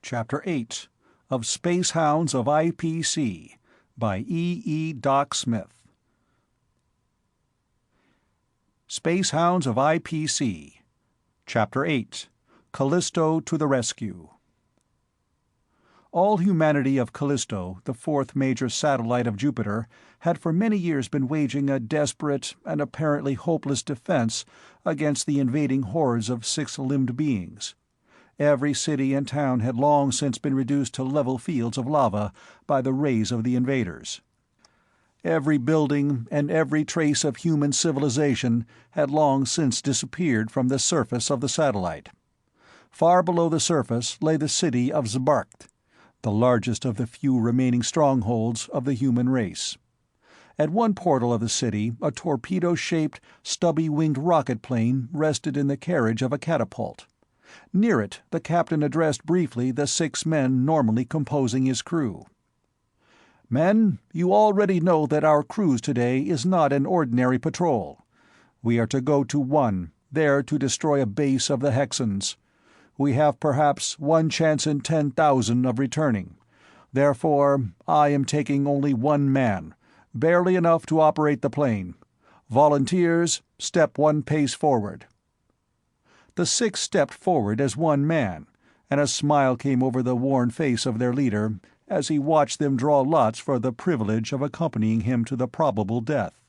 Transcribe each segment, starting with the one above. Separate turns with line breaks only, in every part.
Chapter 8 of Spacehounds of IPC by E. Doc Smith. Spacehounds of IPC. Chapter 8 Callisto to the Rescue. All humanity of Callisto, the fourth major satellite of Jupiter, had for many years been waging a desperate and apparently hopeless defense against the invading hordes of six-limbed beings. Every city and town had long since been reduced to level fields of lava by the rays of the invaders. Every building and every trace of human civilization had long since disappeared from the surface of the satellite. Far below the surface lay the city of Zbarkt, the largest of the few remaining strongholds of the human race. At one portal of the city, a torpedo-shaped, stubby-winged rocket plane rested in the carriage of a catapult. Near it, the captain addressed briefly the 6 men normally composing his crew. "Men, you already know that our cruise today is not an ordinary patrol. We are to go to One, there to destroy a base of the Hexans. We have perhaps 1 chance in 10,000 of returning. Therefore, I am taking only 1 man, barely enough to operate the plane. Volunteers, step 1 pace forward." The 6 stepped forward as 1 man, and a smile came over the worn face of their leader as he watched them draw lots for the privilege of accompanying him to the probable death.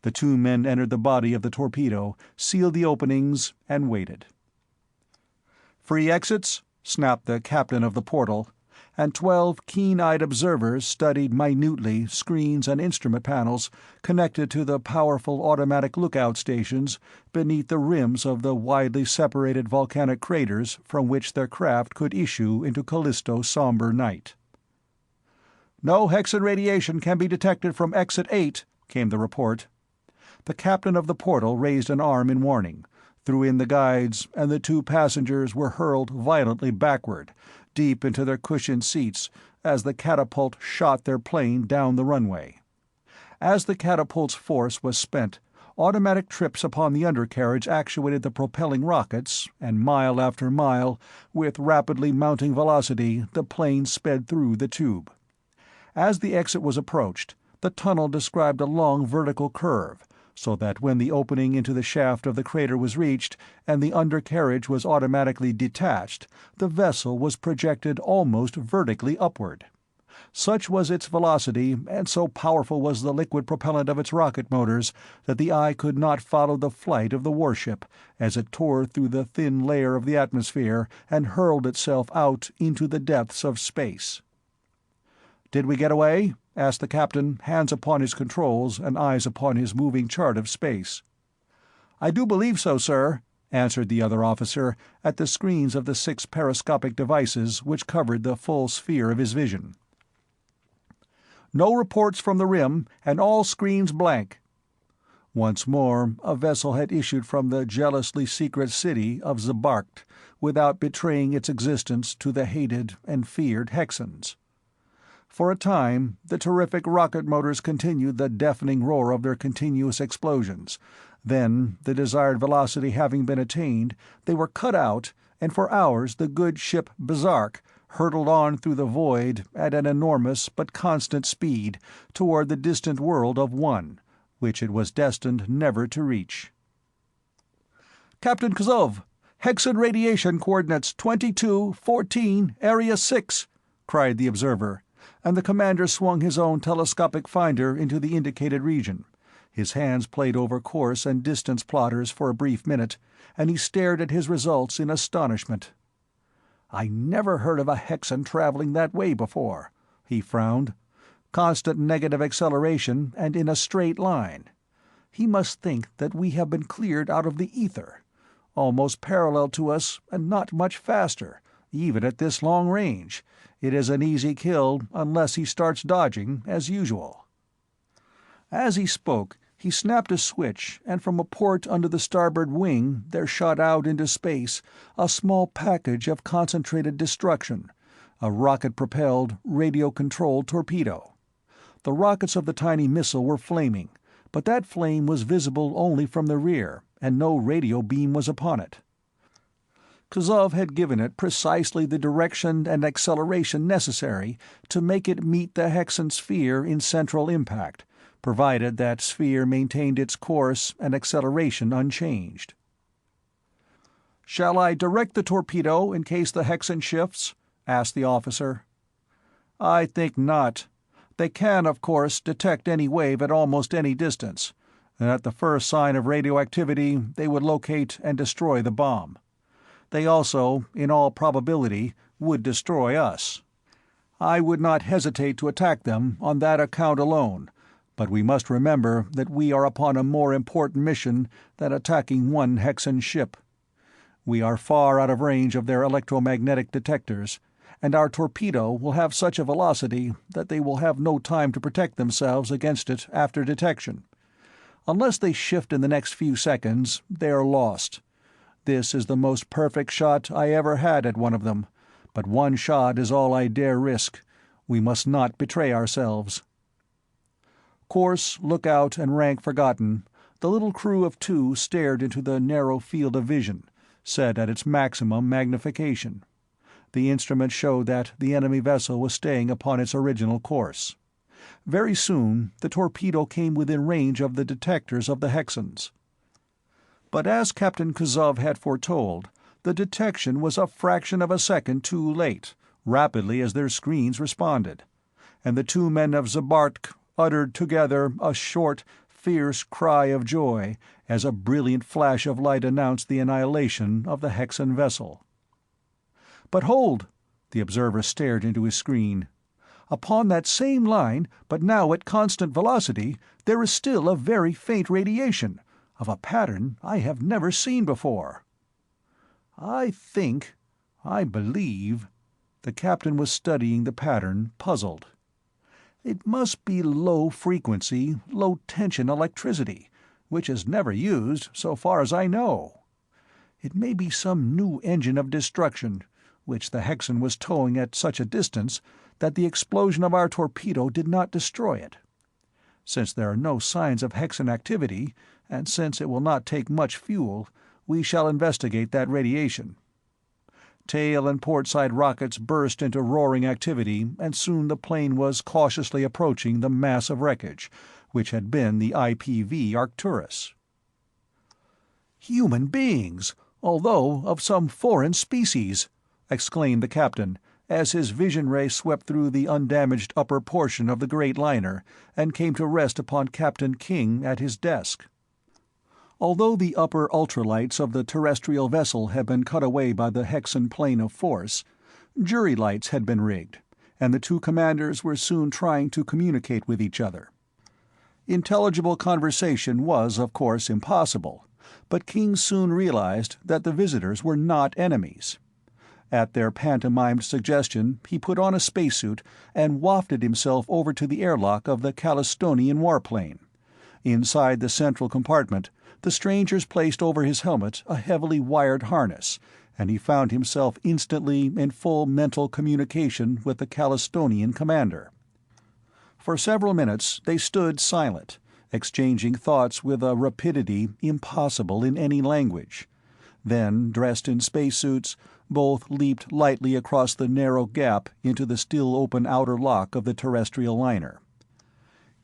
The 2 men entered the body of the torpedo, sealed the openings, and waited. "Free exits?" snapped the captain of the portal, and 12 keen-eyed observers studied minutely screens and instrument panels connected to the powerful automatic lookout stations beneath the rims of the widely separated volcanic craters from which their craft could issue into Callisto's somber night. "No Hexan radiation can be detected from Exit 8, came the report. The captain of the portal raised an arm in warning, threw in the guides, and the 2 passengers were hurled violently backward, deep into their cushioned seats as the catapult shot their plane down the runway. As the catapult's force was spent, automatic trips upon the undercarriage actuated the propelling rockets, and mile after mile, with rapidly mounting velocity, the plane sped through the tube. As the exit was approached, the tunnel described a long vertical curve, so that when the opening into the shaft of the crater was reached and the undercarriage was automatically detached, the vessel was projected almost vertically upward. Such was its velocity, and so powerful was the liquid propellant of its rocket motors, that the eye could not follow the flight of the warship as it tore through the thin layer of the atmosphere and hurled itself out into the depths of space. "Did we get away?" asked the captain, hands upon his controls and eyes upon his moving chart of space. "I do believe so, sir," answered the other officer, at the screens of the 6 periscopic devices which covered the full sphere of his vision. "No reports from the rim, and all screens blank." Once more, a vessel had issued from the jealously secret city of Zbarkt without betraying its existence to the hated and feared Hexans. For a time, the terrific rocket motors continued the deafening roar of their continuous explosions. Then, the desired velocity having been attained, they were cut out, and for hours the good ship Berserk hurtled on through the void at an enormous but constant speed toward the distant world of One, which it was destined never to reach. "Captain Kazov, Hexan radiation coordinates 2214, Area 6, cried the observer, and the commander swung his own telescopic finder into the indicated region. His hands played over course and distance plotters for a brief minute, and he stared at his results in astonishment. "I never heard of a Hexan traveling that way before," he frowned. "Constant negative acceleration and in a straight line. He must think that we have been cleared out of the ether. Almost parallel to us and not much faster, even at this long range. It is an easy kill unless he starts dodging, as usual." As he spoke, he snapped a switch, and from a port under the starboard wing there shot out into space a small package of concentrated destruction, a rocket-propelled, radio-controlled torpedo. The rockets of the tiny missile were flaming, but that flame was visible only from the rear, and no radio beam was upon it. Kazov had given it precisely the direction and acceleration necessary to make it meet the Hexan sphere in central impact, provided that sphere maintained its course and acceleration unchanged. "Shall I direct the torpedo in case the Hexan shifts?" asked the officer. "I think not. They can, of course, detect any wave at almost any distance, and at the first sign of radioactivity they would locate and destroy the bomb. They also, in all probability, would destroy us. I would not hesitate to attack them on that account alone, but we must remember that we are upon a more important mission than attacking one Hexan ship. We are far out of range of their electromagnetic detectors, and our torpedo will have such a velocity that they will have no time to protect themselves against it after detection. Unless they shift in the next few seconds, they are lost. This is the most perfect shot I ever had at one of them, but one shot is all I dare risk. We must not betray ourselves." Course, lookout, and rank forgotten, the little crew of two stared into the narrow field of vision, set at its maximum magnification. The instrument showed that the enemy vessel was staying upon its original course. Very soon the torpedo came within range of the detectors of the Hexans. But as Captain Kazov had foretold, the detection was a fraction of a second too late, rapidly as their screens responded, and the two men of Zabartk uttered together a short, fierce cry of joy as a brilliant flash of light announced the annihilation of the Hexan vessel. "But hold!" The observer stared into his screen. "Upon that same line, but now at constant velocity, there is still a very faint radiation, of a pattern I have never seen before. I believe—" The captain was studying the pattern, puzzled. "It must be low-frequency, low-tension electricity, which is never used, so far as I know. It may be some new engine of destruction, which the Hexan was towing at such a distance that the explosion of our torpedo did not destroy it. Since there are no signs of Hexan activity, and since it will not take much fuel, we shall investigate that radiation." Tail and portside rockets burst into roaring activity, and soon the plane was cautiously approaching the mass of wreckage, which had been the IPV Arcturus. "Human beings, although of some foreign species!" exclaimed the captain, as his vision ray swept through the undamaged upper portion of the great liner and came to rest upon Captain King at his desk. Although the upper ultralights of the terrestrial vessel had been cut away by the Hexan plane of force, jury lights had been rigged, and the two commanders were soon trying to communicate with each other. Intelligible conversation was, of course, impossible, but King soon realized that the visitors were not enemies. At their pantomimed suggestion, he put on a spacesuit and wafted himself over to the airlock of the Callistonian warplane. Inside the central compartment, the strangers placed over his helmet a heavily wired harness, and he found himself instantly in full mental communication with the Callistonian commander. For several minutes they stood silent, exchanging thoughts with a rapidity impossible in any language. Then, dressed in spacesuits, both leaped lightly across the narrow gap into the still open outer lock of the terrestrial liner.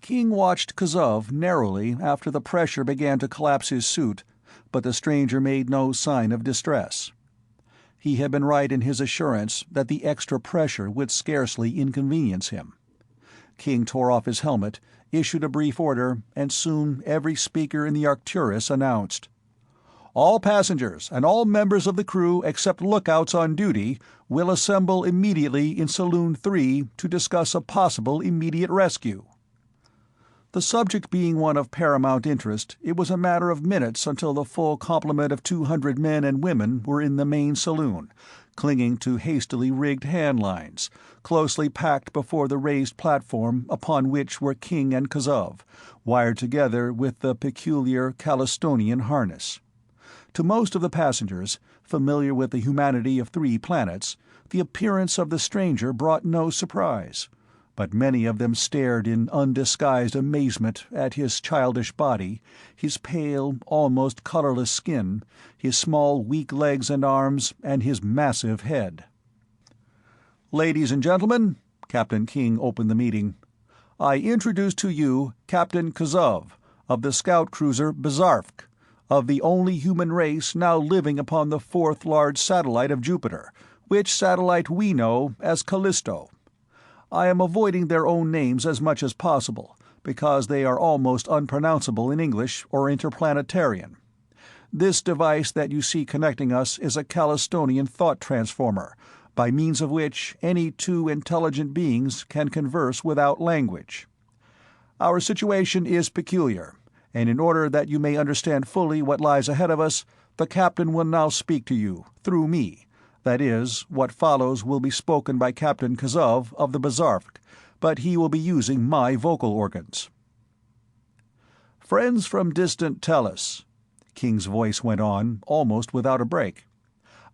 King watched Kazov narrowly after the pressure began to collapse his suit, but the stranger made no sign of distress. He had been right in his assurance that the extra pressure would scarcely inconvenience him. King tore off his helmet, issued a brief order, and soon every speaker in the Arcturus announced, "All passengers and all members of the crew except lookouts on duty will assemble immediately in Saloon 3 to discuss a possible immediate rescue." The subject being one of paramount interest, it was a matter of minutes until the full complement of 200 men and women were in the main saloon, clinging to hastily rigged hand lines, closely packed before the raised platform upon which were King and Kazov, wired together with the peculiar Callistonian harness. To most of the passengers, familiar with the humanity of 3 planets, the appearance of the stranger brought no surprise, but many of them stared in undisguised amazement at his childish body, his pale, almost colorless skin, his small, weak legs and arms, and his massive head. "Ladies and gentlemen," Captain King opened the meeting, "I introduce to you Captain Kazov, of the scout cruiser Bazarfk, of the only human race now living upon the fourth large satellite of Jupiter, which satellite we know as Callisto. I am avoiding their own names as much as possible, because they are almost unpronounceable in English or interplanetarian. This device that you see connecting us is a Callistonian thought transformer, by means of which any two intelligent beings can converse without language. Our situation is peculiar, and in order that you may understand fully what lies ahead of us, the captain will now speak to you, through me. That is, what follows will be spoken by Captain Kazov of the Bazarfk, but he will be using my vocal organs. Friends from distant Tellus," King's voice went on, almost without a break,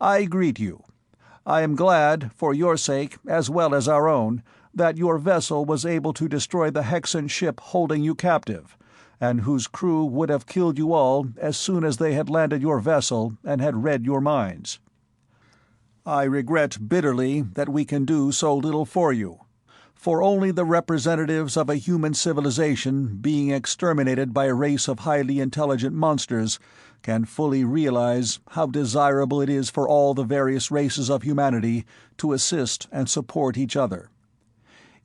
"I greet you. I am glad, for your sake as well as our own, that your vessel was able to destroy the Hexan ship holding you captive, and whose crew would have killed you all as soon as they had landed your vessel and had read your minds. I regret bitterly that we can do so little for you, for only the representatives of a human civilization being exterminated by a race of highly intelligent monsters can fully realize how desirable it is for all the various races of humanity to assist and support each other.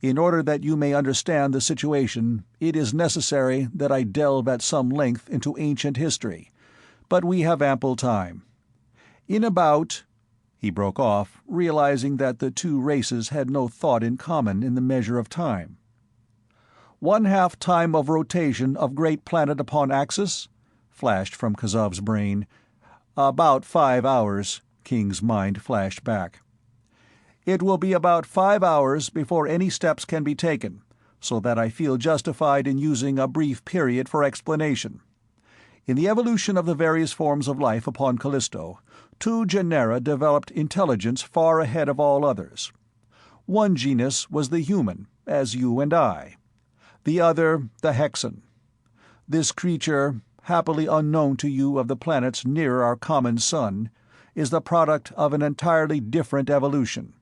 In order that you may understand the situation, it is necessary that I delve at some length into ancient history, but we have ample time. In about—" He broke off, realizing that the two races had no thought in common in the measure of time. "1/2 time of rotation of great planet upon axis?" flashed from Kazov's brain. "About 5 hours," King's mind flashed back. "It will be about 5 hours before any steps can be taken, so that I feel justified in using a brief period for explanation. In the evolution of the various forms of life upon Callisto, 2 genera developed intelligence far ahead of all others. One genus was the human, as you and I. The other, the Hexan. This creature, happily unknown to you of the planets near our common sun, is the product of an entirely different evolution.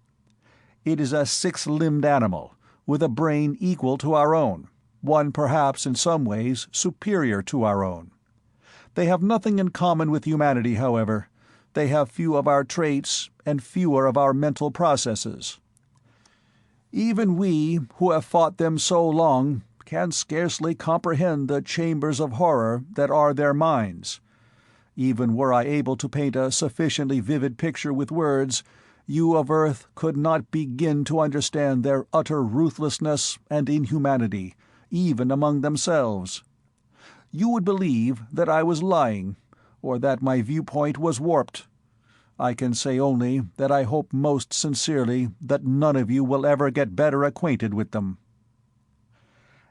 It is a 6-limbed animal, with a brain equal to our own, one perhaps in some ways superior to our own. They have nothing in common with humanity, however. They have few of our traits and fewer of our mental processes. Even we, who have fought them so long, can scarcely comprehend the chambers of horror that are their minds. Even were I able to paint a sufficiently vivid picture with words, you of Earth could not begin to understand their utter ruthlessness and inhumanity, even among themselves. You would believe that I was lying, or that my viewpoint was warped. I can say only that I hope most sincerely that none of you will ever get better acquainted with them.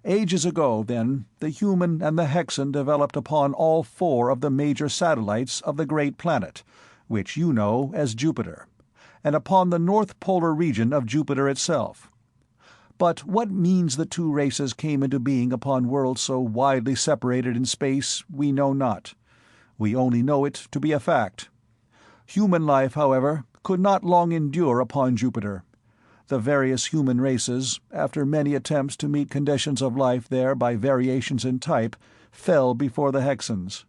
Ages ago, then, the human and the Hexan developed upon all 4 of the major satellites of the great planet, which you know as Jupiter, and upon the north polar region of Jupiter itself. But what means the 2 races came into being upon worlds so widely separated in space, we know not. We only know it to be a fact. Human life, however, could not long endure upon Jupiter. The various human races, after many attempts to meet conditions of life there by variations in type, fell before the Hexans,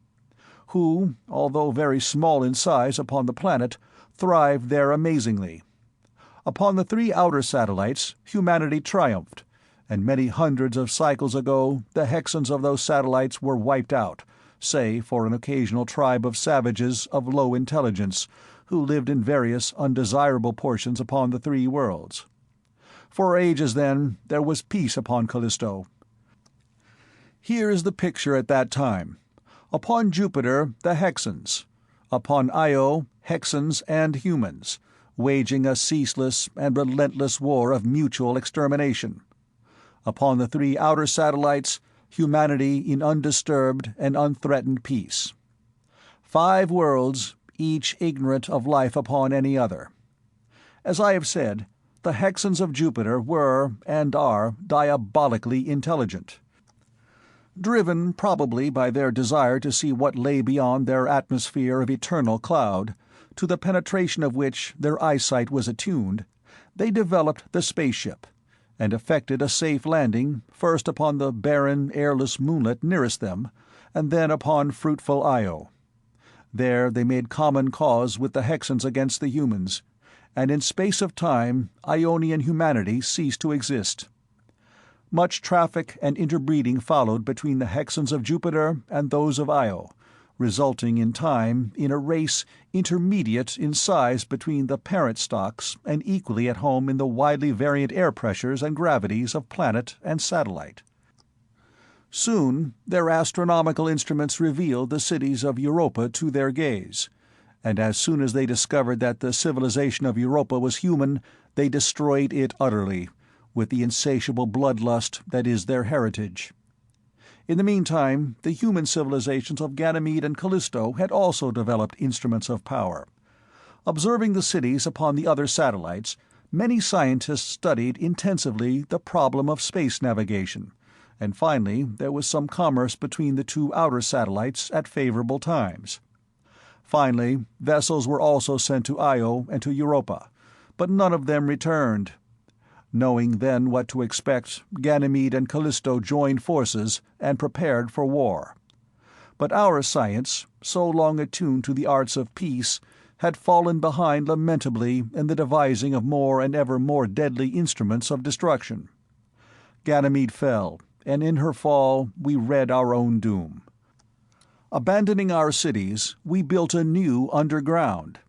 who, although very small in size upon the planet, thrived there amazingly. Upon the 3 outer satellites, humanity triumphed, and many hundreds of cycles ago the Hexans of those satellites were wiped out, save for an occasional tribe of savages of low intelligence, who lived in various undesirable portions upon the 3 worlds. For ages, then, there was peace upon Callisto. Here is the picture at that time. Upon Jupiter, the Hexans. Upon Io, Hexans and humans, waging a ceaseless and relentless war of mutual extermination. Upon the 3 outer satellites, humanity in undisturbed and unthreatened peace. 5 worlds, each ignorant of life upon any other. As I have said, The Hexans of Jupiter were, and are, diabolically intelligent. Driven probably by their desire to see what lay beyond their atmosphere of eternal cloud, to the penetration of which their eyesight was attuned, they developed the spaceship, and effected a safe landing first upon the barren, airless moonlet nearest them, and then upon fruitful Io. There they made common cause with the Hexans against the humans, and in space of time Ionian humanity ceased to exist. Much traffic and interbreeding followed between the Hexans of Jupiter and those of Io, resulting in time in a race intermediate in size between the parent stocks and equally at home in the widely variant air pressures and gravities of planet and satellite. Soon their astronomical instruments revealed the cities of Europa to their gaze, and as soon as they discovered that the civilization of Europa was human, they destroyed it utterly, with the insatiable bloodlust that is their heritage. In the meantime, the human civilizations of Ganymede and Callisto had also developed instruments of power. Observing the cities upon the other satellites, many scientists studied intensively the problem of space navigation, and finally there was some commerce between the two outer satellites at favorable times. Finally, vessels were also sent to Io and to Europa, but none of them returned. Knowing then what to expect, Ganymede and Callisto joined forces and prepared for war. But our science, so long attuned to the arts of peace, had fallen behind lamentably in the devising of more and ever more deadly instruments of destruction. Ganymede fell, and in her fall we read our own doom. Abandoning our cities, we built a new underground.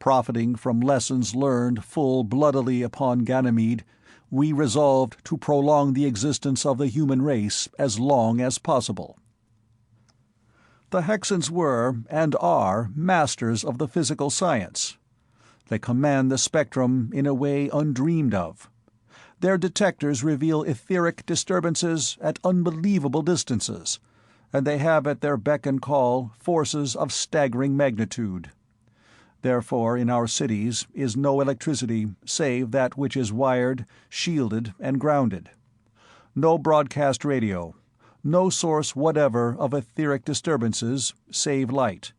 Profiting from lessons learned full-bloodily upon Ganymede, we resolved to prolong the existence of the human race as long as possible. The Hexans were, and are, masters of the physical science. They command the spectrum in a way undreamed of. Their detectors reveal etheric disturbances at unbelievable distances, and they have at their beck and call forces of staggering magnitude. Therefore in our cities is no electricity save that which is wired, shielded, and grounded. No broadcast radio, no source whatever of etheric disturbances save light,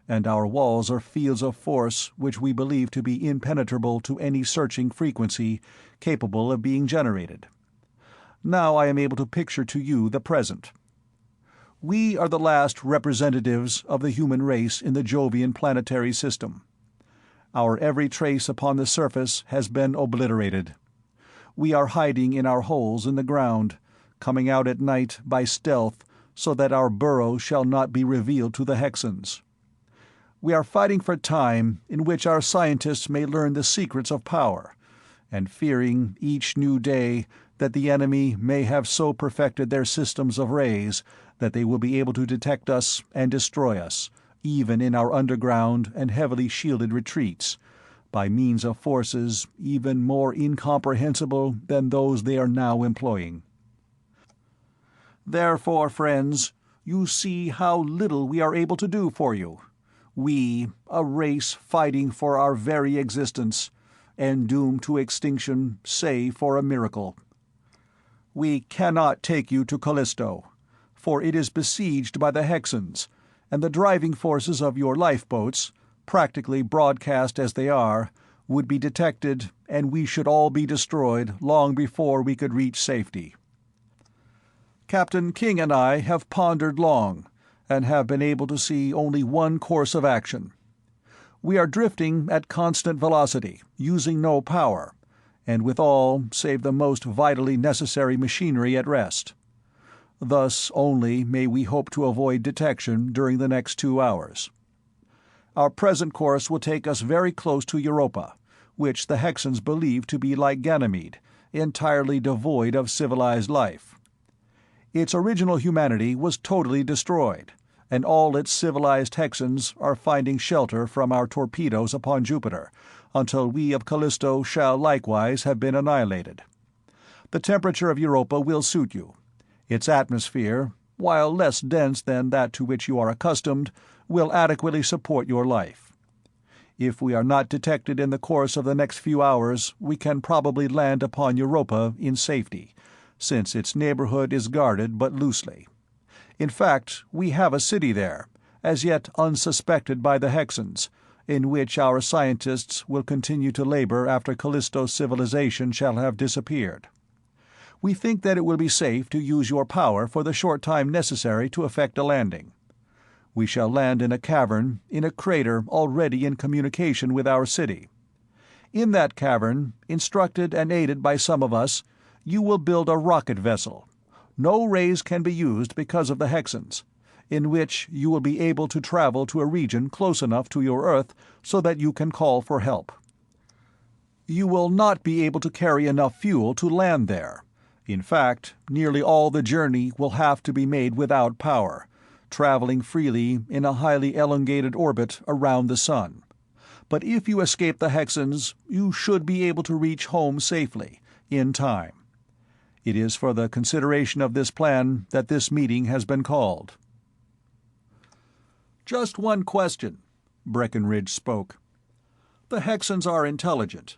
and our walls are fields of force which we believe to be impenetrable to any searching frequency capable of being generated. Now I am able to picture to you the present. We are the last representatives of the human race in the Jovian planetary system. Our every trace upon the surface has been obliterated. We are hiding in our holes in the ground, coming out at night by stealth so that our burrow shall not be revealed to the Hexans. We are fighting for time in which our scientists may learn the secrets of power, and fearing each new day that the enemy may have so perfected their systems of rays that they will be able to detect us and destroy us, even in our underground and heavily shielded retreats, by means of forces even more incomprehensible than those they are now employing. Therefore, friends, you see how little we are able to do for you. We, a race fighting for our very existence, and doomed to extinction save for a miracle. We cannot take you to Callisto, for it is besieged by the Hexans, and the driving forces of your lifeboats, practically broadcast as they are, would be detected, and we should all be destroyed long before we could reach safety. Captain King and I have pondered long, and have been able to see only one course of action. We are drifting at constant velocity, using no power, and with all save the most vitally necessary machinery at rest. Thus only may we hope to avoid detection during the next 2 hours. Our present course will take us very close to Europa, which the Hexans believe to be like Ganymede, entirely devoid of civilized life. Its original humanity was totally destroyed, and all its civilized Hexans are finding shelter from our torpedoes upon Jupiter, until we of Callisto shall likewise have been annihilated. The temperature of Europa will suit you. Its atmosphere, while less dense than that to which you are accustomed, will adequately support your life. If we are not detected in the course of the next few hours, we can probably land upon Europa in safety, since its neighborhood is guarded but loosely. In fact, we have a city there, as yet unsuspected by the Hexans, in which our scientists will continue to labor after Callisto's civilization shall have disappeared. We think that it will be safe to use your power for the short time necessary to effect a landing. We shall land in a cavern, in a crater already in communication with our city. In that cavern, instructed and aided by some of us, you will build a rocket vessel. No rays can be used because of the Hexans, in which you will be able to travel to a region close enough to your Earth so that you can call for help. You will not be able to carry enough fuel to land there. In fact, nearly all the journey will have to be made without power, traveling freely in a highly elongated orbit around the Sun. But if you escape the Hexans, you should be able to reach home safely, in time. It is for the consideration of this plan that this meeting has been called." "Just one question," Breckinridge spoke. "The Hexans are intelligent.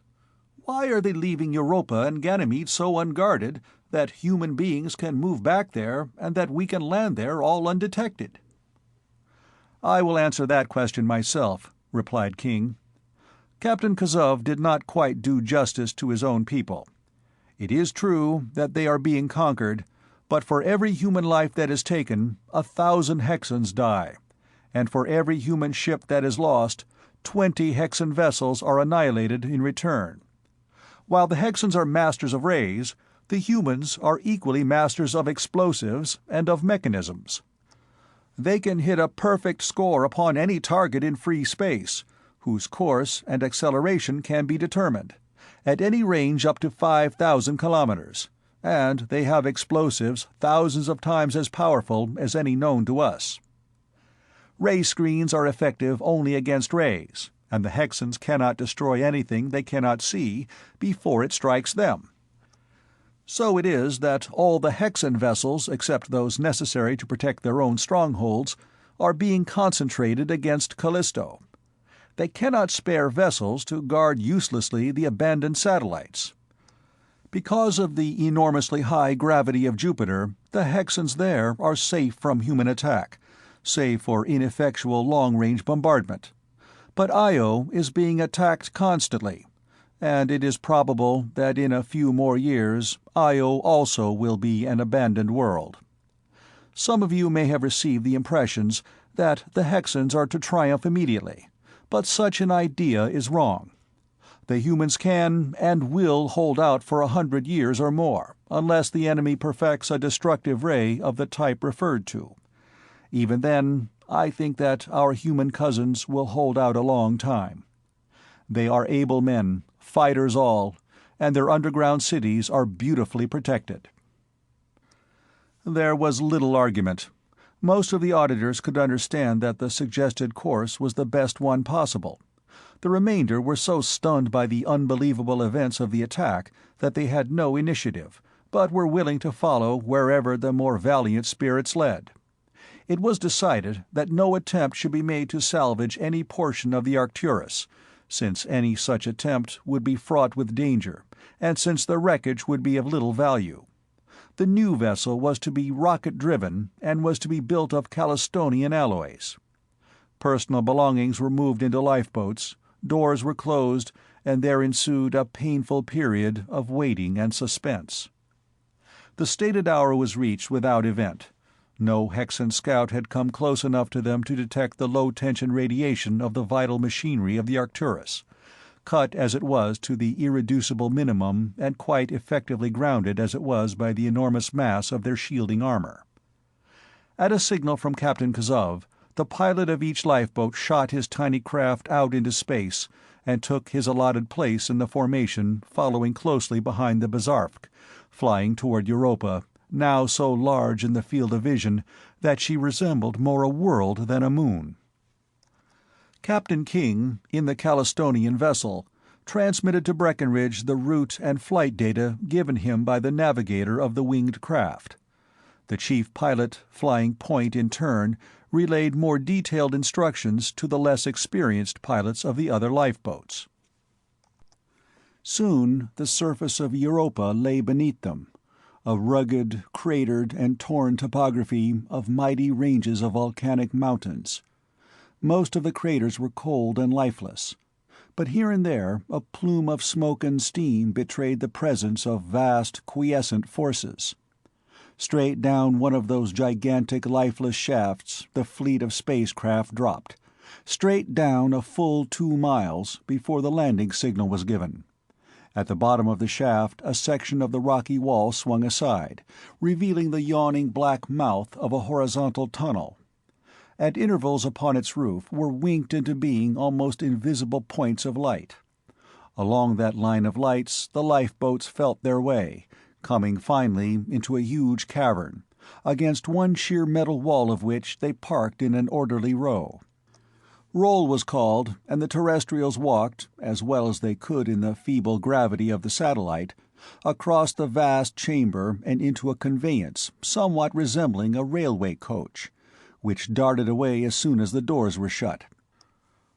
Why are they leaving Europa and Ganymede so unguarded that human beings can move back there and that we can land there all undetected?" "I will answer that question myself," replied King. "Captain Kazov did not quite do justice to his own people. It is true that they are being conquered, but for every human life that is taken, 1,000 Hexans die, and for every human ship that is lost, 20 Hexan vessels are annihilated in return. While the Hexans are masters of rays, the humans are equally masters of explosives and of mechanisms. They can hit a perfect score upon any target in free space, whose course and acceleration can be determined, at any range up to 5,000 kilometers, and they have explosives thousands of times as powerful as any known to us. Ray screens are effective only against rays, and the Hexans cannot destroy anything they cannot see before it strikes them. So it is that all the Hexan vessels, except those necessary to protect their own strongholds, are being concentrated against Callisto. They cannot spare vessels to guard uselessly the abandoned satellites. Because of the enormously high gravity of Jupiter, the Hexans there are safe from human attack, save for ineffectual long-range bombardment. But Io is being attacked constantly, and it is probable that in a few more years Io also will be an abandoned world. Some of you may have received the impressions that the Hexans are to triumph immediately, but such an idea is wrong. The humans can and will hold out for 100 years or more, unless the enemy perfects a destructive ray of the type referred to. Even then, I think that our human cousins will hold out a long time. They are able men, fighters all, and their underground cities are beautifully protected." There was little argument. Most of the auditors could understand that the suggested course was the best one possible. The remainder were so stunned by the unbelievable events of the attack that they had no initiative, but were willing to follow wherever the more valiant spirits led. It was decided that no attempt should be made to salvage any portion of the Arcturus, since any such attempt would be fraught with danger, and since the wreckage would be of little value. The new vessel was to be rocket-driven and was to be built of Callistonian alloys. Personal belongings were moved into lifeboats, doors were closed, and there ensued a painful period of waiting and suspense. The stated hour was reached without event. No Hexan scout had come close enough to them to detect the low-tension radiation of the vital machinery of the Arcturus, cut as it was to the irreducible minimum and quite effectively grounded as it was by the enormous mass of their shielding armor. At a signal from Captain Kazov, the pilot of each lifeboat shot his tiny craft out into space and took his allotted place in the formation, following closely behind the Bazarfk, flying toward Europa, now so large in the field of vision that she resembled more a world than a moon. Captain King, in the Callistonian vessel, transmitted to Breckinridge the route and flight data given him by the navigator of the winged craft. The chief pilot, flying point in turn, relayed more detailed instructions to the less experienced pilots of the other lifeboats. Soon the surface of Europa lay beneath them, a rugged, cratered, and torn topography of mighty ranges of volcanic mountains. Most of the craters were cold and lifeless, but here and there a plume of smoke and steam betrayed the presence of vast, quiescent forces. Straight down one of those gigantic lifeless shafts the fleet of spacecraft dropped, straight down a full 2 miles before the landing signal was given. At the bottom of the shaft a section of the rocky wall swung aside, revealing the yawning black mouth of a horizontal tunnel. At intervals upon its roof were winked into being almost invisible points of light. Along that line of lights the lifeboats felt their way, coming finally into a huge cavern, against one sheer metal wall of which they parked in an orderly row. Roll was called, and the terrestrials walked, as well as they could in the feeble gravity of the satellite, across the vast chamber and into a conveyance somewhat resembling a railway coach, which darted away as soon as the doors were shut.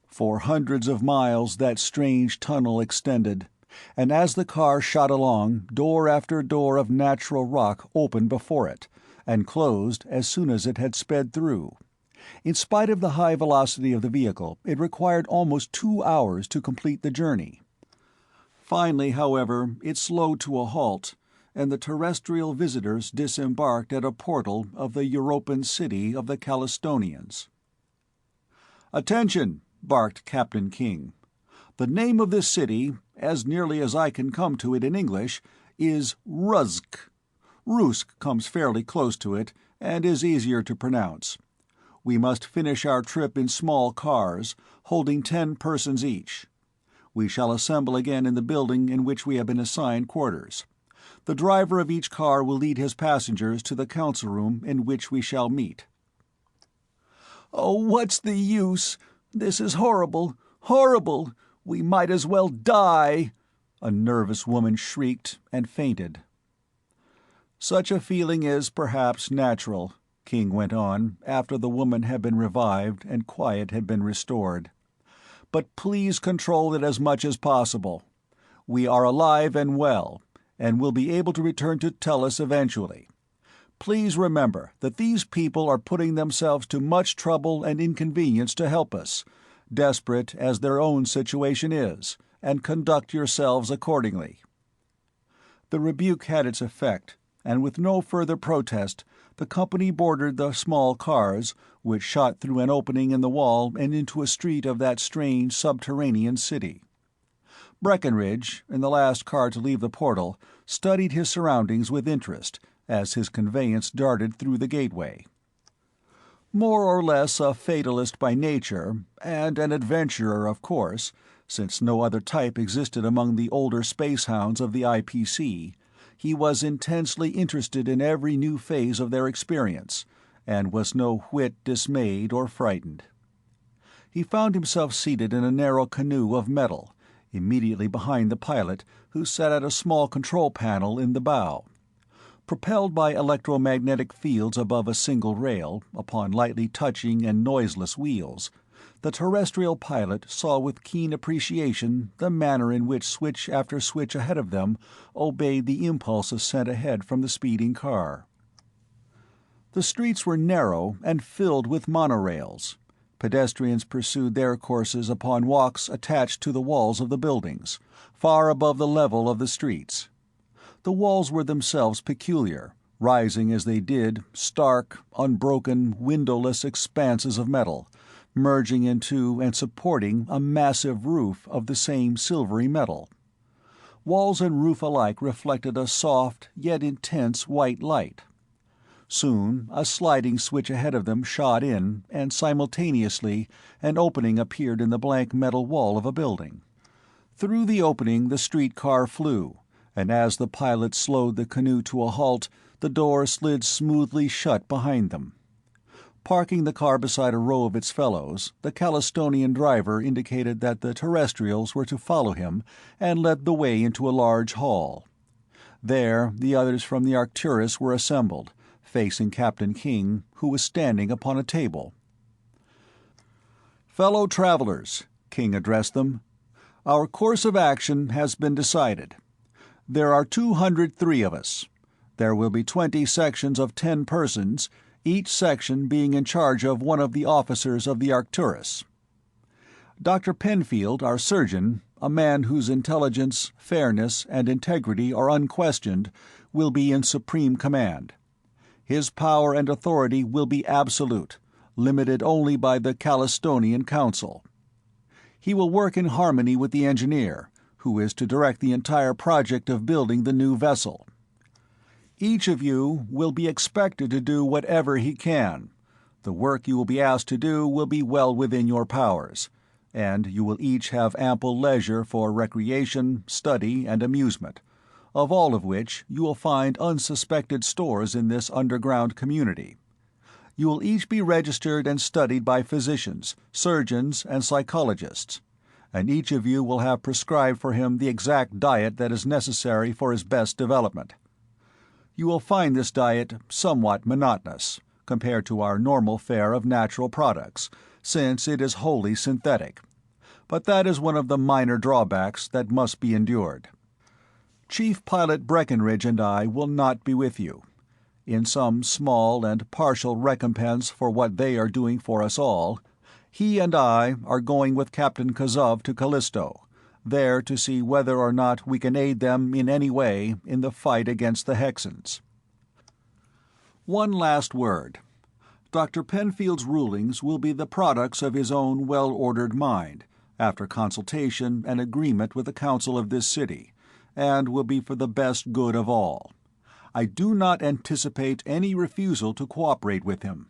For hundreds of miles that strange tunnel extended, and as the car shot along, door after door of natural rock opened before it, and closed as soon as it had sped through. In spite of the high velocity of the vehicle, it required almost 2 hours to complete the journey. Finally, however, it slowed to a halt, and the terrestrial visitors disembarked at a portal of the Europan city of the Callistonians. "Attention!" barked Captain King. "The name of this city, as nearly as I can come to it in English, is Ruzk. Rusk comes fairly close to it, and is easier to pronounce. We must finish our trip in small cars, holding 10 persons each. We shall assemble again in the building in which we have been assigned quarters. The driver of each car will lead his passengers to the council room in which we shall meet." "Oh, what's the use? This is horrible, horrible! We might as well die!" a nervous woman shrieked and fainted. "Such a feeling is perhaps natural," King went on, after the woman had been revived and quiet had been restored. "But please control it as much as possible. We are alive and well, and will be able to return to Tellus eventually. Please remember that these people are putting themselves to much trouble and inconvenience to help us, desperate as their own situation is, and conduct yourselves accordingly." The rebuke had its effect, and with no further protest, the company boarded the small cars, which shot through an opening in the wall and into a street of that strange subterranean city. Breckenridge, in the last car to leave the portal, studied his surroundings with interest as his conveyance darted through the gateway. More or less a fatalist by nature, and an adventurer, of course, since no other type existed among the older spacehounds of the IPC, he was intensely interested in every new phase of their experience, and was no whit dismayed or frightened. He found himself seated in a narrow canoe of metal, immediately behind the pilot, who sat at a small control panel in the bow. Propelled by electromagnetic fields above a single rail, upon lightly touching and noiseless wheels, the terrestrial pilot saw with keen appreciation the manner in which switch after switch ahead of them obeyed the impulses sent ahead from the speeding car. The streets were narrow and filled with monorails. Pedestrians pursued their courses upon walks attached to the walls of the buildings, far above the level of the streets. The walls were themselves peculiar, rising as they did, stark, unbroken, windowless expanses of metal, merging into and supporting a massive roof of the same silvery metal. Walls and roof alike reflected a soft yet intense white light. Soon a sliding switch ahead of them shot in, and simultaneously an opening appeared in the blank metal wall of a building. Through the opening the streetcar flew, and as the pilot slowed the canoe to a halt, the door slid smoothly shut behind them. Parking the car beside a row of its fellows, the Callistonian driver indicated that the terrestrials were to follow him, and led the way into a large hall. There the others from the Arcturus were assembled, facing Captain King, who was standing upon a table, "Fellow travelers," King addressed them, "our course of action has been decided. There are 203 of us. There will be 20 sections of 10 persons, each section being in charge of one of the officers of the Arcturus. Dr. Penfield, our surgeon, a man whose intelligence, fairness, and integrity are unquestioned, will be in supreme command. His power and authority will be absolute, limited only by the Callistonian Council. He will work in harmony with the engineer, who is to direct the entire project of building the new vessel. Each of you will be expected to do whatever he can. The work you will be asked to do will be well within your powers, and you will each have ample leisure for recreation, study, and amusement, of all of which you will find unsuspected stores in this underground community. You will each be registered and studied by physicians, surgeons, and psychologists, and each of you will have prescribed for him the exact diet that is necessary for his best development. You will find this diet somewhat monotonous, compared to our normal fare of natural products, since it is wholly synthetic. But that is one of the minor drawbacks that must be endured. Chief Pilot Breckenridge and I will not be with you. In some small and partial recompense for what they are doing for us all, he and I are going with Captain Kazov to Callisto, there to see whether or not we can aid them in any way in the fight against the Hexans. One last word. Dr. Penfield's rulings will be the products of his own well-ordered mind, after consultation and agreement with the council of this city, and will be for the best good of all. I do not anticipate any refusal to cooperate with him.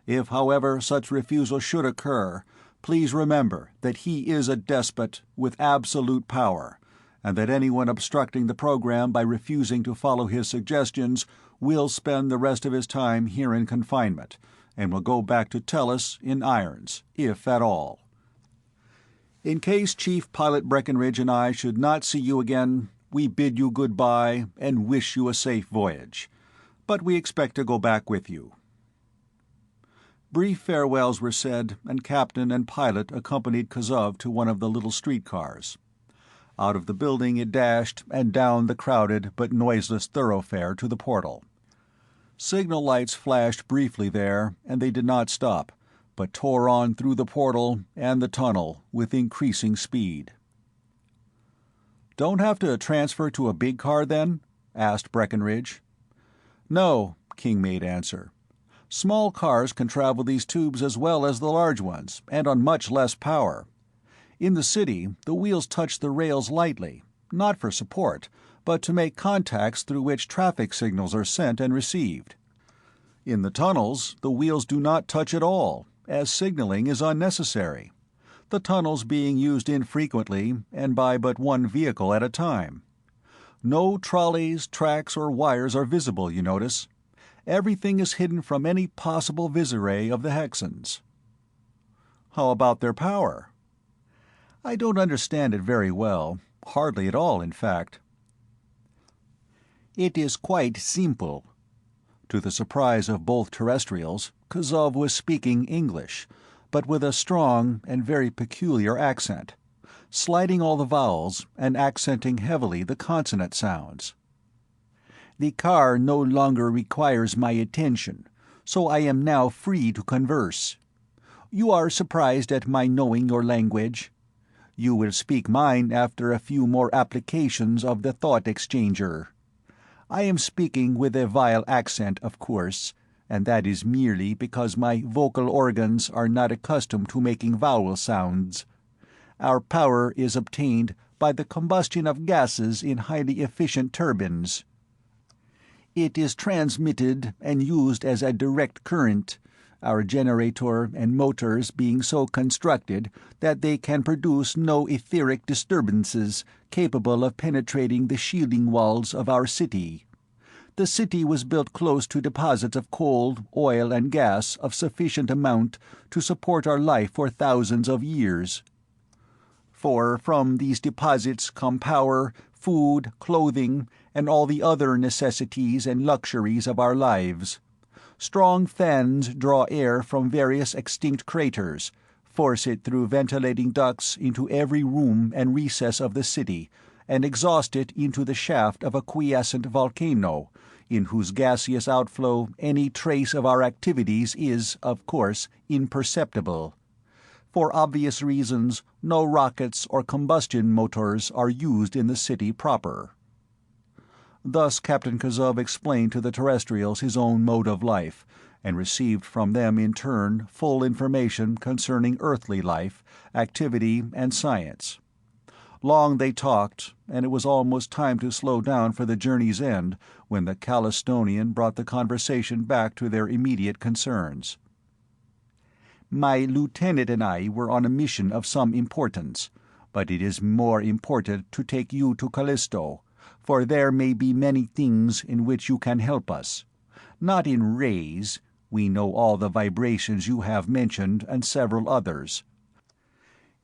If, however, such refusal should occur, please remember that he is a despot with absolute power, and that anyone obstructing the program by refusing to follow his suggestions will spend the rest of his time here in confinement, and will go back to Tellus in irons, if at all. In case Chief Pilot Breckenridge and I should not see you again, we bid you goodbye and wish you a safe voyage, but we expect to go back with you." Brief farewells were said, and captain and pilot accompanied Kazov to one of the little streetcars. Out of the building it dashed, and down the crowded but noiseless thoroughfare to the portal. Signal lights flashed briefly there, and they did not stop, but tore on through the portal and the tunnel with increasing speed. "Don't have to transfer to a big car, then?" asked Breckenridge. "No," King made answer. "Small cars can travel these tubes as well as the large ones, and on much less power. In the city, the wheels touch the rails lightly, not for support, but to make contacts through which traffic signals are sent and received. In the tunnels, the wheels do not touch at all, as signaling is unnecessary, the tunnels being used infrequently and by but one vehicle at a time. No trolleys, tracks, or wires are visible, you notice. Everything is hidden from any possible visiray of the Hexans." "How about their power?" "I don't understand it very well, hardly at all, in fact." "It is quite simple." To the surprise of both terrestrials, Kazov was speaking English, but with a strong and very peculiar accent, sliding all the vowels and accenting heavily the consonant sounds. "The car no longer requires my attention, so I am now free to converse. You are surprised at my knowing your language. You will speak mine after a few more applications of the thought exchanger. I am speaking with a vile accent, of course, and that is merely because my vocal organs are not accustomed to making vowel sounds. Our power is obtained by the combustion of gases in highly efficient turbines. It is transmitted and used as a direct current, our generator and motors being so constructed that they can produce no etheric disturbances capable of penetrating the shielding walls of our city. The city was built close to deposits of coal, oil, and gas of sufficient amount to support our life for thousands of years. For from these deposits come power, food, clothing, and all the other necessities and luxuries of our lives. Strong fans draw air from various extinct craters, force it through ventilating ducts into every room and recess of the city, and exhaust it into the shaft of a quiescent volcano, in whose gaseous outflow any trace of our activities is, of course, imperceptible. For obvious reasons, no rockets or combustion motors are used in the city proper." Thus Captain Kazov explained to the terrestrials his own mode of life, and received from them in turn full information concerning earthly life, activity, and science. Long they talked, and it was almost time to slow down for the journey's end when the Callistonian brought the conversation back to their immediate concerns. "My lieutenant and I were on a mission of some importance, but it is more important to take you to Callisto, for there may be many things in which you can help us. Not in rays. We know all the vibrations you have mentioned and several others.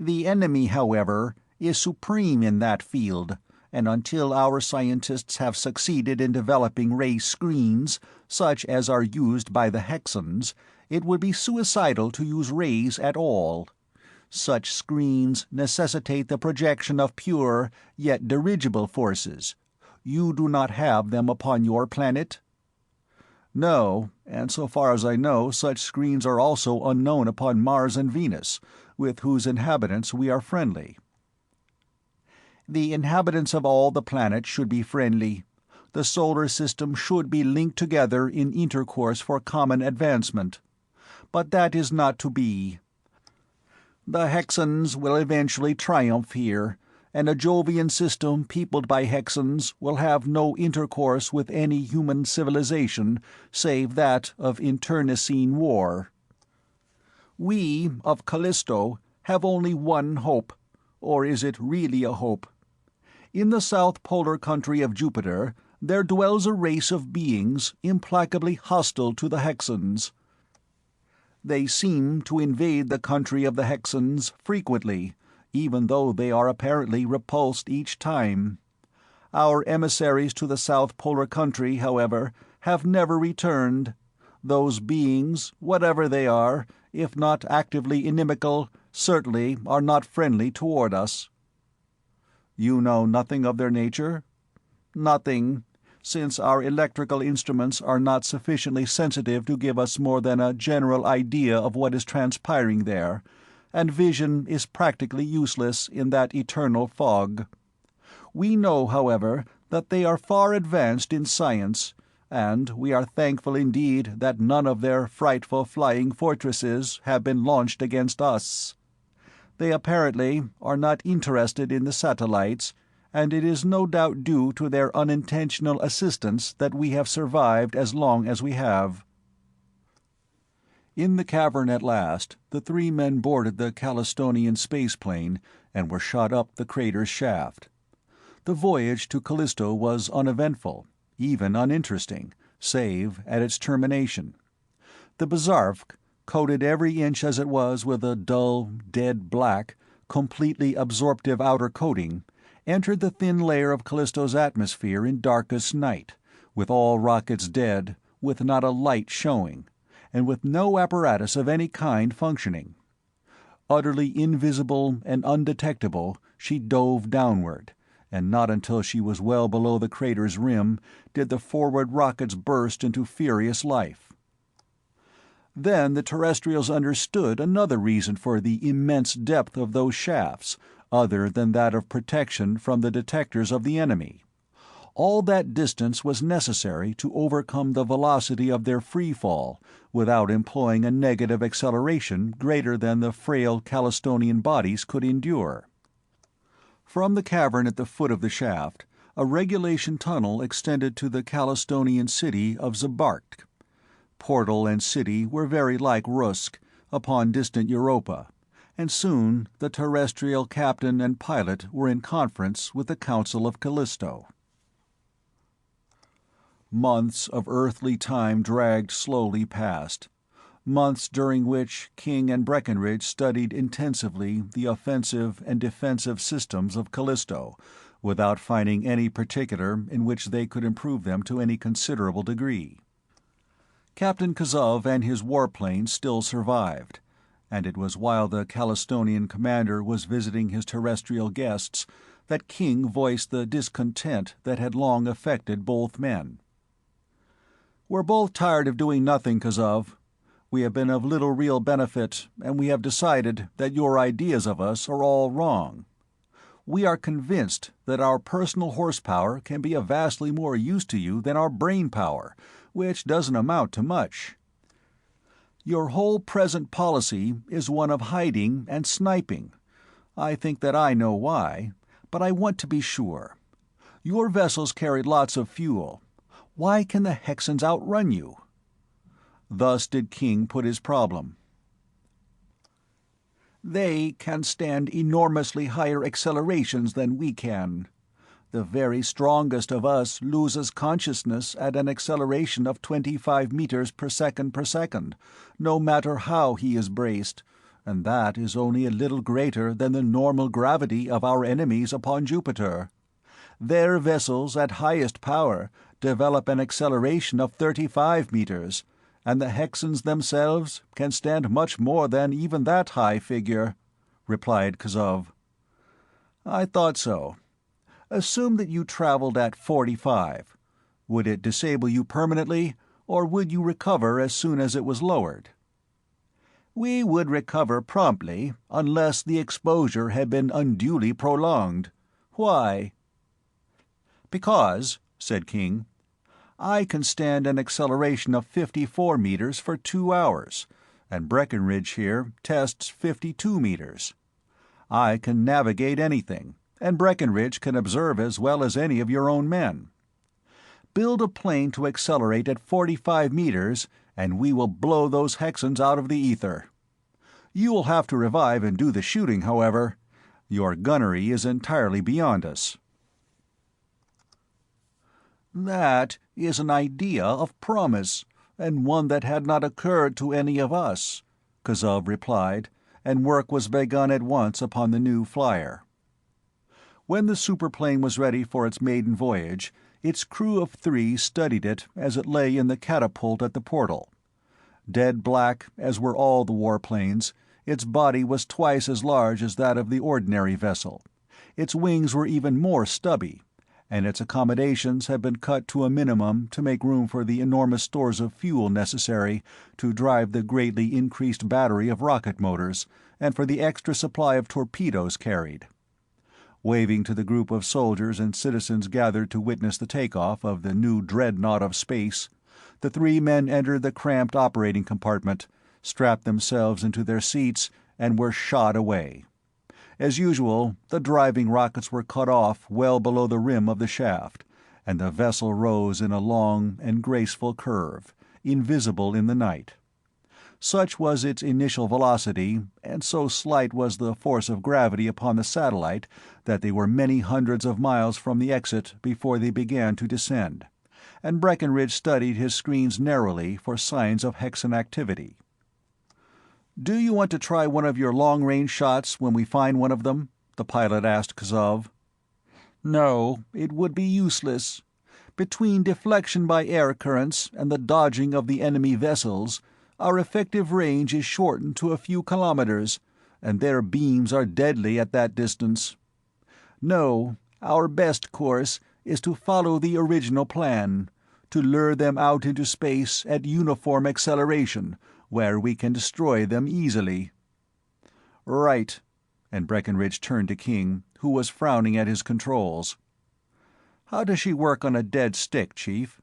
The enemy, however, is supreme in that field, and until our scientists have succeeded in developing ray screens, such as are used by the Hexans, it would be suicidal to use rays at all. Such screens necessitate the projection of pure, yet dirigible forces. You do not have them upon your planet?" "No, and so far as I know, such screens are also unknown upon Mars and Venus, with whose inhabitants we are friendly." "The inhabitants of all the planets should be friendly. The solar system should be linked together in intercourse for common advancement. But that is not to be. The Hexans will eventually triumph here, and a Jovian system peopled by Hexans will have no intercourse with any human civilization save that of internecine war. We, of Callisto, have only one hope, or is it really a hope? In the south polar country of Jupiter there dwells a race of beings implacably hostile to the Hexans. They seem to invade the country of the Hexans frequently, even though they are apparently repulsed each time. Our emissaries to the South Polar country, however, have never returned. Those beings, whatever they are, if not actively inimical, certainly are not friendly toward us." "You know nothing of their nature?" "Nothing, since our electrical instruments are not sufficiently sensitive to give us more than a general idea of what is transpiring there, and vision is practically useless in that eternal fog. We know, however, that they are far advanced in science, and we are thankful indeed that none of their frightful flying fortresses have been launched against us. They apparently are not interested in the satellites, and it is no doubt due to their unintentional assistance that we have survived as long as we have." In the cavern at last, the three men boarded the Callistonian spaceplane and were shot up the crater's shaft. The voyage to Callisto was uneventful, even uninteresting, save at its termination. The Bazarfk, coated every inch as it was with a dull, dead black, completely absorptive outer coating, entered the thin layer of Callisto's atmosphere in darkest night, with all rockets dead, with not a light showing, and with no apparatus of any kind functioning. Utterly invisible and undetectable, she dove downward, and not until she was well below the crater's rim did the forward rockets burst into furious life. Then the terrestrials understood another reason for the immense depth of those shafts, other than that of protection from the detectors of the enemy. All that distance was necessary to overcome the velocity of their free fall without employing a negative acceleration greater than the frail Callistonian bodies could endure. From the cavern at the foot of the shaft, a regulation tunnel extended to the Callistonian city of Zabark. Portal and city were very like Rusk, upon distant Europa, and soon the terrestrial captain and pilot were in conference with the Council of Callisto. Months of earthly time dragged slowly past, months during which King and Breckenridge studied intensively the offensive and defensive systems of Callisto, without finding any particular in which they could improve them to any considerable degree. Captain Kazov and his warplane still survived, and it was while the Callistonian commander was visiting his terrestrial guests that King voiced the discontent that had long affected both men. "We're both tired of doing nothing, Kazov. We have been of little real benefit, and we have decided that your ideas of us are all wrong. We are convinced that our personal horsepower can be of vastly more use to you than our brain power, which doesn't amount to much. Your whole present policy is one of hiding and sniping. I think that I know why, but I want to be sure. Your vessels carried lots of fuel. Why can the Hexans outrun you?" Thus did King put his problem. "They can stand enormously higher accelerations than we can. The very strongest of us loses consciousness at an acceleration of 25 meters per second, no matter how he is braced, and that is only a little greater than the normal gravity of our enemies upon Jupiter. Their vessels at highest power develop an acceleration of 35 meters, and the Hexans themselves can stand much more than even that high figure," replied Kazov. "I thought so. Assume that you traveled at 45. Would it disable you permanently, or would you recover as soon as it was lowered?" "We would recover promptly, unless the exposure had been unduly prolonged. Why?" "Because," said King, "I can stand an acceleration of 54 meters for 2 hours, and Breckenridge here tests 52 meters. I can navigate anything, and Breckenridge can observe as well as any of your own men. Build a plane to accelerate at 45 meters, and we will blow those Hexans out of the ether. You will have to revive and do the shooting, however. Your gunnery is entirely beyond us." "That is an idea of promise, and one that had not occurred to any of us," Kazov replied, and work was begun at once upon the new flyer. When the superplane was ready for its maiden voyage, its crew of 3 studied it as it lay in the catapult at the portal. Dead black, as were all the warplanes, its body was twice as large as that of the ordinary vessel. Its wings were even more stubby, and its accommodations had been cut to a minimum to make room for the enormous stores of fuel necessary to drive the greatly increased battery of rocket motors, and for the extra supply of torpedoes carried. Waving to the group of soldiers and citizens gathered to witness the takeoff of the new dreadnought of space, the 3 men entered the cramped operating compartment, strapped themselves into their seats, and were shot away. As usual, the driving rockets were cut off well below the rim of the shaft, and the vessel rose in a long and graceful curve, invisible in the night. Such was its initial velocity, and so slight was the force of gravity upon the satellite that they were many hundreds of miles from the exit before they began to descend, and Breckenridge studied his screens narrowly for signs of Hexan activity. "Do you want to try one of your long-range shots when we find one of them?" the pilot asked Kazov. "No, it would be useless. Between deflection by air currents and the dodging of the enemy vessels, our effective range is shortened to a few kilometers, and their beams are deadly at that distance. No, our best course is to follow the original plan, to lure them out into space at uniform acceleration, where we can destroy them easily." "Right," and Breckenridge turned to King, who was frowning at his controls. "How does she work on a dead stick, Chief?"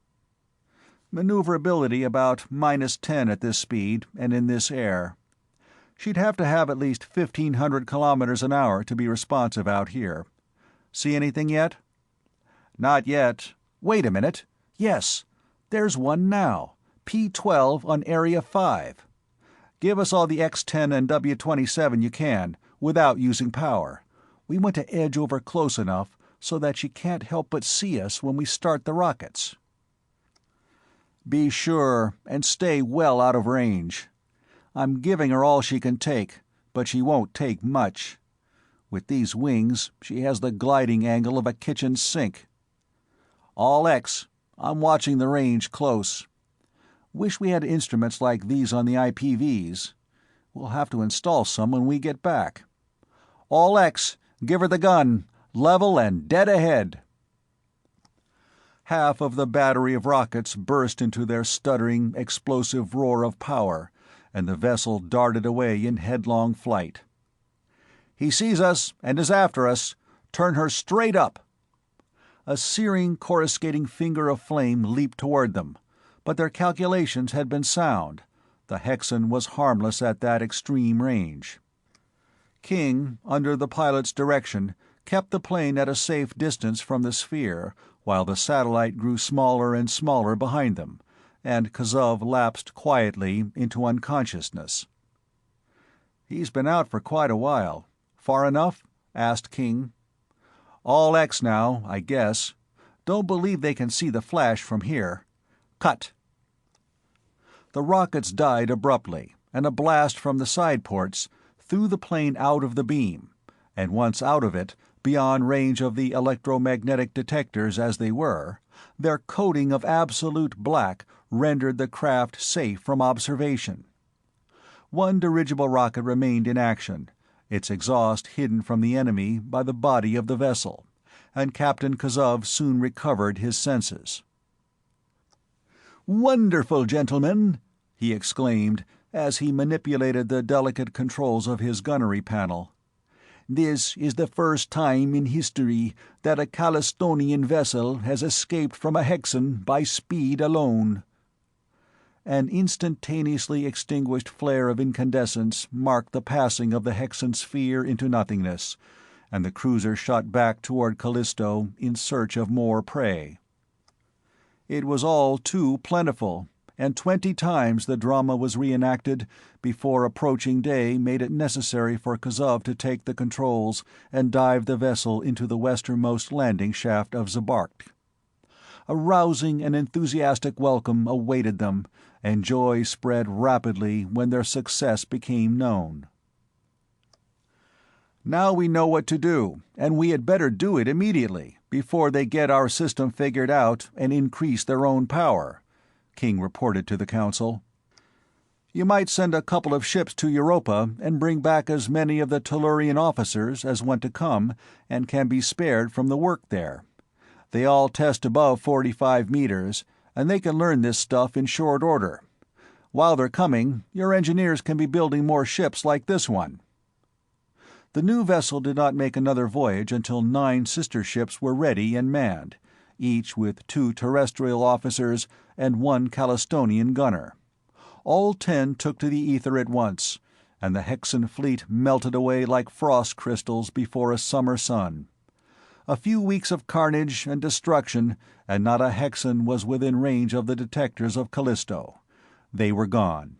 "Maneuverability about -10 at this speed and in this air. She'd have to have at least 1,500 kilometers an hour to be responsive out here. See anything yet?" "Not yet. Wait a minute. Yes, there's one now. P-12 on Area 5. Give us all the X-10 and W-27 you can, without using power. We want to edge over close enough so that she can't help but see us when we start the rockets." "Be sure and stay well out of range. I'm giving her all she can take, but she won't take much. With these wings, she has the gliding angle of a kitchen sink. All X, I'm watching the range close. Wish we had instruments like these on the IPVs. We'll have to install some when we get back. All X, give her the gun. Level and dead ahead." Half of the battery of rockets burst into their stuttering, explosive roar of power, and the vessel darted away in headlong flight. "He sees us and is after us. Turn her straight up." A searing, coruscating finger of flame leaped toward them, but their calculations had been sound. The Hexan was harmless at that extreme range. King, under the pilot's direction, kept the plane at a safe distance from the sphere, while the satellite grew smaller and smaller behind them, and Kazov lapsed quietly into unconsciousness. "He's been out for quite a while. Far enough?" asked King. "All X now, I guess. Don't believe they can see the flash from here. Cut." The rockets died abruptly, and a blast from the side ports threw the plane out of the beam, and once out of it, beyond range of the electromagnetic detectors as they were, their coating of absolute black rendered the craft safe from observation. One dirigible rocket remained in action, its exhaust hidden from the enemy by the body of the vessel, and Captain Kazov soon recovered his senses. "Wonderful, gentlemen!" he exclaimed, as he manipulated the delicate controls of his gunnery panel. "This is the first time in history that a Callistonian vessel has escaped from a Hexan by speed alone." An instantaneously extinguished flare of incandescence marked the passing of the Hexan sphere into nothingness, and the cruiser shot back toward Callisto in search of more prey. It was all too plentiful, and 20 times the drama was reenacted before approaching day made it necessary for Kazov to take the controls and dive the vessel into the westernmost landing shaft of Zabark. A rousing and enthusiastic welcome awaited them, and joy spread rapidly when their success became known. "Now we know what to do, and we had better do it immediately, before they get our system figured out and increase their own power," King reported to the Council. "You might send a couple of ships to Europa and bring back as many of the Tellurian officers as want to come and can be spared from the work there. They all test above 45 meters, and they can learn this stuff in short order. While they're coming, your engineers can be building more ships like this one." The new vessel did not make another voyage until 9 sister ships were ready and manned, each with 2 terrestrial officers and 1 Callistonian gunner. All 10 took to the ether at once, and the Hexan fleet melted away like frost crystals before a summer sun. A few weeks of carnage and destruction, and not a Hexan was within range of the detectors of Callisto. They were gone.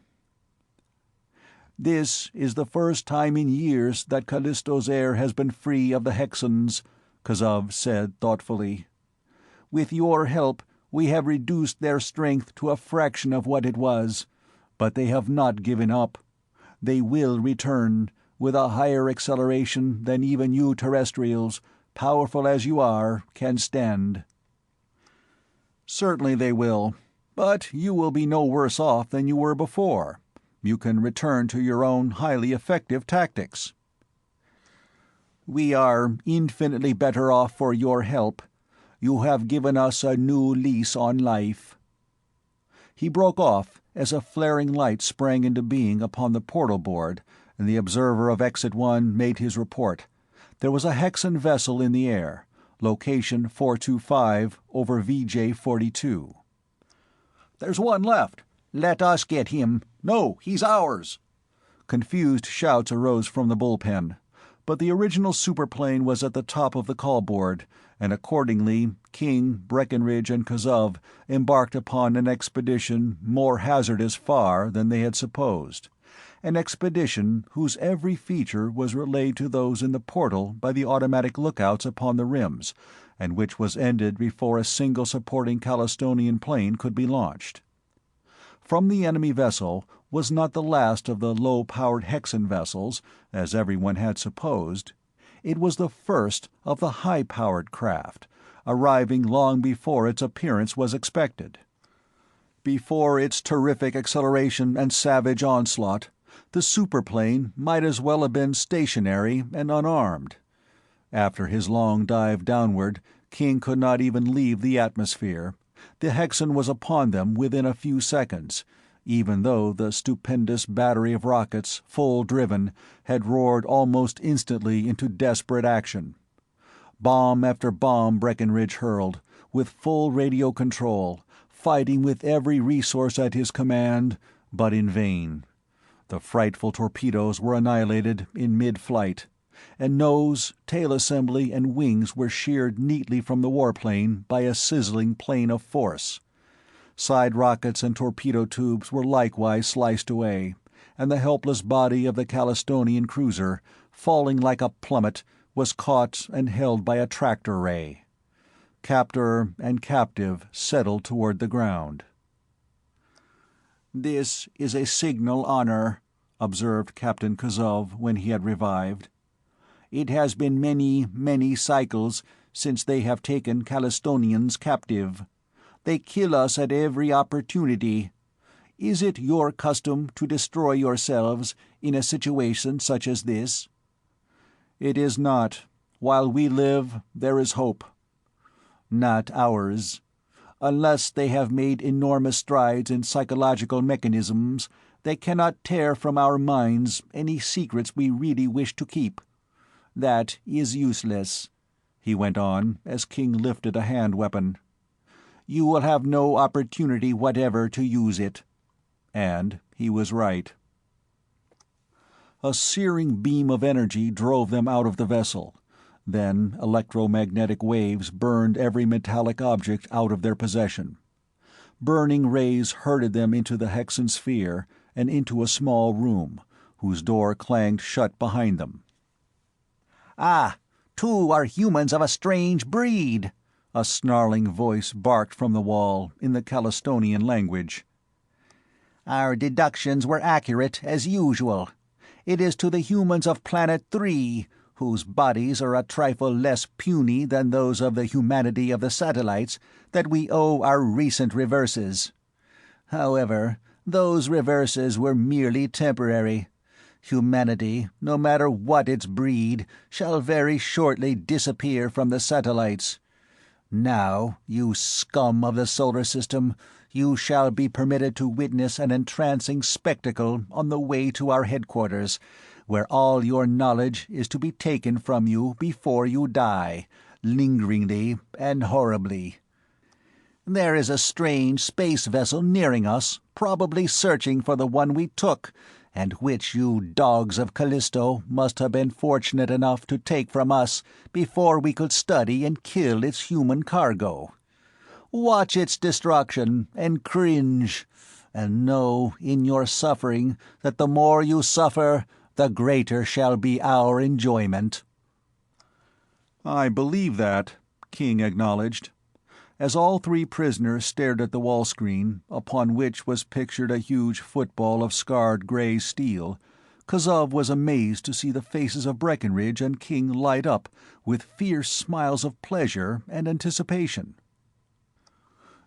"This is the first time in years that Callisto's air has been free of the Hexans," Kazov said thoughtfully. "With your help, we have reduced their strength to a fraction of what it was, but they have not given up. They will return, with a higher acceleration than even you terrestrials, powerful as you are, can stand." "Certainly they will, but you will be no worse off than you were before. You can return to your own highly effective tactics." "We are infinitely better off for your help. You have given us a new lease on life." He broke off as a flaring light sprang into being upon the portal board, and the observer of Exit 1 made his report. There was a Hexan vessel in the air, location 425 over VJ-42. "There's one left. Let us get him. No, he's ours." Confused shouts arose from the bullpen, but the original superplane was at the top of the call board, and accordingly King, Breckenridge, and Kazov embarked upon an expedition more hazardous far than they had supposed, an expedition whose every feature was relayed to those in the portal by the automatic lookouts upon the rims, and which was ended before a single supporting Callistonian plane could be launched. From the enemy vessel was not the last of the low-powered Hexan vessels, as everyone had supposed. It was the first of the high-powered craft, arriving long before its appearance was expected. Before its terrific acceleration and savage onslaught, The superplane might as well have been stationary and unarmed. After his long dive downward, King could not even leave the atmosphere. The Hexan was upon them within a few seconds, even though the stupendous battery of rockets, full driven, had roared almost instantly into desperate action. Bomb after bomb Breckinridge hurled, with full radio control, fighting with every resource at his command, but in vain. The frightful torpedoes were annihilated in mid-flight, and nose, tail assembly, and wings were sheared neatly from the warplane by a sizzling plane of force. Side rockets and torpedo tubes were likewise sliced away, and the helpless body of the Callistonian cruiser, falling like a plummet, was caught and held by a tractor ray. Captor and captive settled toward the ground. "This is a signal honor," observed Captain Kazov when he had revived. "It has been many, many cycles since they have taken Callistonians captive. They kill us at every opportunity. Is it your custom to destroy yourselves in a situation such as this?" "It is not. While we live, there is hope." "Not ours. Unless they have made enormous strides in psychological mechanisms, they cannot tear from our minds any secrets we really wish to keep. That is useless," he went on, as King lifted a hand weapon. "You will have no opportunity whatever to use it." And he was right. A searing beam of energy drove them out of the vessel. Then electromagnetic waves burned every metallic object out of their possession. Burning rays herded them into the Hexan sphere and into a small room, whose door clanged shut behind them. "Ah, two are humans of a strange breed," a snarling voice barked from the wall, in the Callistonian language. "Our deductions were accurate, as usual. It is to the humans of Planet 3, whose bodies are a trifle less puny than those of the humanity of the satellites, that we owe our recent reverses. However, those reverses were merely temporary. Humanity, no matter what its breed, shall very shortly disappear from the satellites. Now, you scum of the solar system, you shall be permitted to witness an entrancing spectacle on the way to our headquarters, where all your knowledge is to be taken from you before you die, lingeringly and horribly. There is a strange space vessel nearing us, probably searching for the one we took, and which you dogs of Callisto must have been fortunate enough to take from us before we could study and kill its human cargo. Watch its destruction and cringe, and know in your suffering that the more you suffer, the greater shall be our enjoyment." "I believe that," King acknowledged. As all three prisoners stared at the wall screen, upon which was pictured a huge football of scarred gray steel, Kazov was amazed to see the faces of Breckinridge and King light up with fierce smiles of pleasure and anticipation.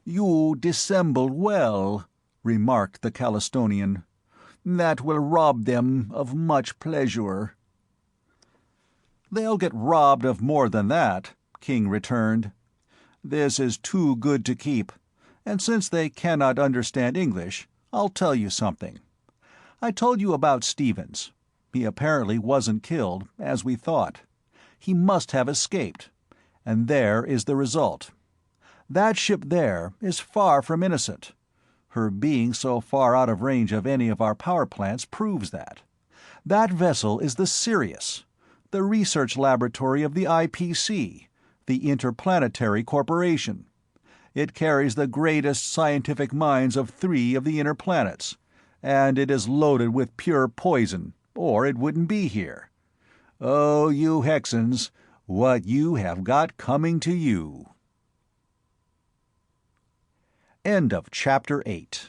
"You dissembled well," remarked the Callistonian. "That will rob them of much pleasure." "They'll get robbed of more than that," King returned. "This is too good to keep, and since they cannot understand English, I'll tell you something. I told you about Stevens. He apparently wasn't killed, as we thought. He must have escaped, and there is the result. That ship there is far from innocent. Her being so far out of range of any of our power plants proves that. That vessel is the Sirius, the research laboratory of the IPC, the Inter-Planetary Corporation. It carries the greatest scientific minds of 3 of the inner planets, and it is loaded with pure poison, or it wouldn't be here. Oh, you Hexans, what you have got coming to you." End of Chapter 8.